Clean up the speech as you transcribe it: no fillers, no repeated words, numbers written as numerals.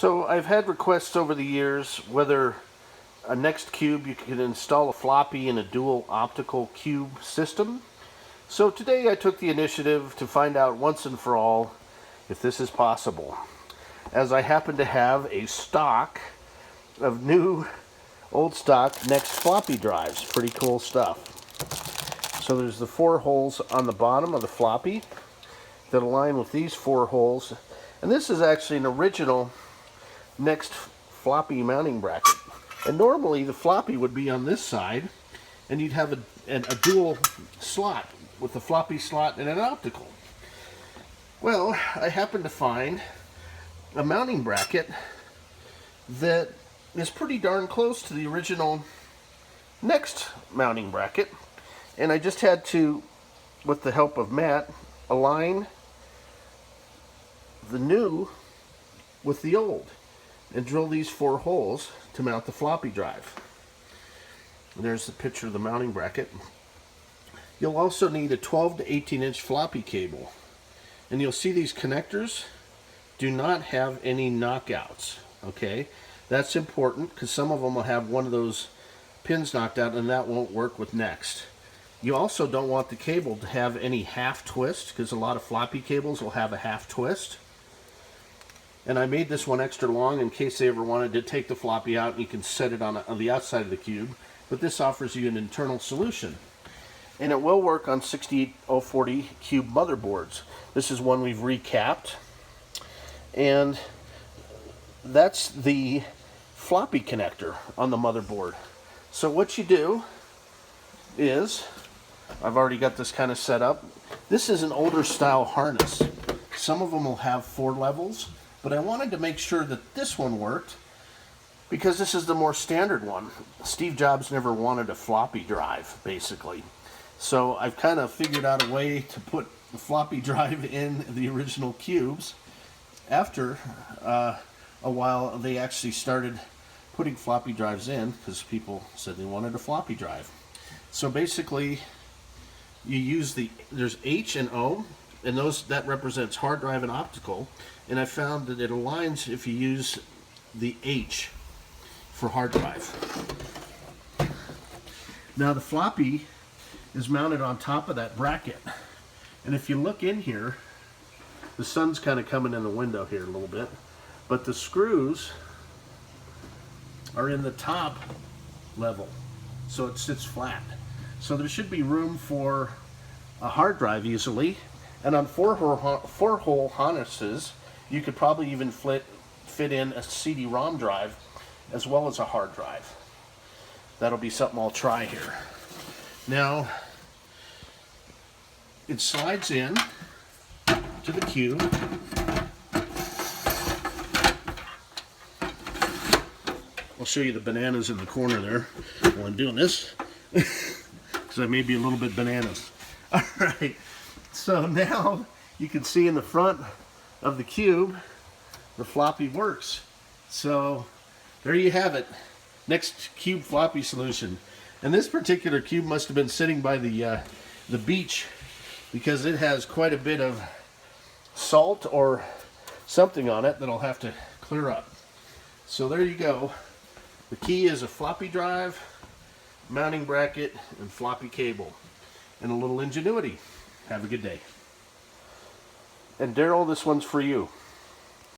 So I've had requests over the years whether a NeXT cube you can install a floppy in a dual optical cube system. So today I took the initiative to find out once and for all if this is possible, as I happen to have a stock of new old stock NeXT floppy drives. Pretty cool stuff. So there's the 4 holes on the bottom of the floppy that align with these 4 holes, and this is actually an original NeXT floppy mounting bracket. And normally the floppy would be on this side, and you'd have a dual slot with a floppy slot and an optical. Well, I happened to find a mounting bracket that is pretty darn close to the original NeXT mounting bracket, and I just had to, with the help of Matt, align the new with the old and drill these 4 holes to mount the floppy drive. And there's the picture of the mounting bracket. You'll also need a 12 to 18-inch floppy cable, and you'll see these connectors do not have any knockouts. Okay, that's important because some of them will have one of those pins knocked out, and that won't work with NeXT. You also don't want the cable to have any half twist, because a lot of floppy cables will have a half twist. And I made this one extra long in case they ever wanted to take the floppy out and you can set it on the outside of the cube. But this offers you an internal solution. And it will work on 68040 cube motherboards. This is one we've recapped. And that's the floppy connector on the motherboard. So what you do is, I've already got this kind of set up. This is an older style harness. Some of them will have 4 levels. But I wanted to make sure that this one worked because this is the more standard one. Steve Jobs never wanted a floppy drive, basically. So I've kind of figured out a way to put the floppy drive in the original cubes. After a while, they actually started putting floppy drives in because people said they wanted a floppy drive. So basically, you use there's H and O, and that represents hard drive and optical. And I found that it aligns if you use the H for hard drive. Now the floppy is mounted on top of that bracket. And if you look in here, the sun's kind of coming in the window here a little bit, but the screws are in the top level, so it sits flat. So there should be room for a hard drive easily. And on 4-hole harnesses, you could probably even fit in a CD-ROM drive as well as a hard drive. That'll be something I'll try here. Now, it slides in to the cube. I'll show you the bananas in the corner there while I'm doing this, because I may be a little bit bananas. All right. So now you can see in the front of the cube, the floppy works. So there you have it, NeXT cube floppy solution. And this particular cube must have been sitting by the beach, because it has quite a bit of salt or something on it that I'll have to clear up. So there you go. The key is a floppy drive, mounting bracket, and floppy cable, and a little ingenuity. Have a good day. And Daryl, this one's for you.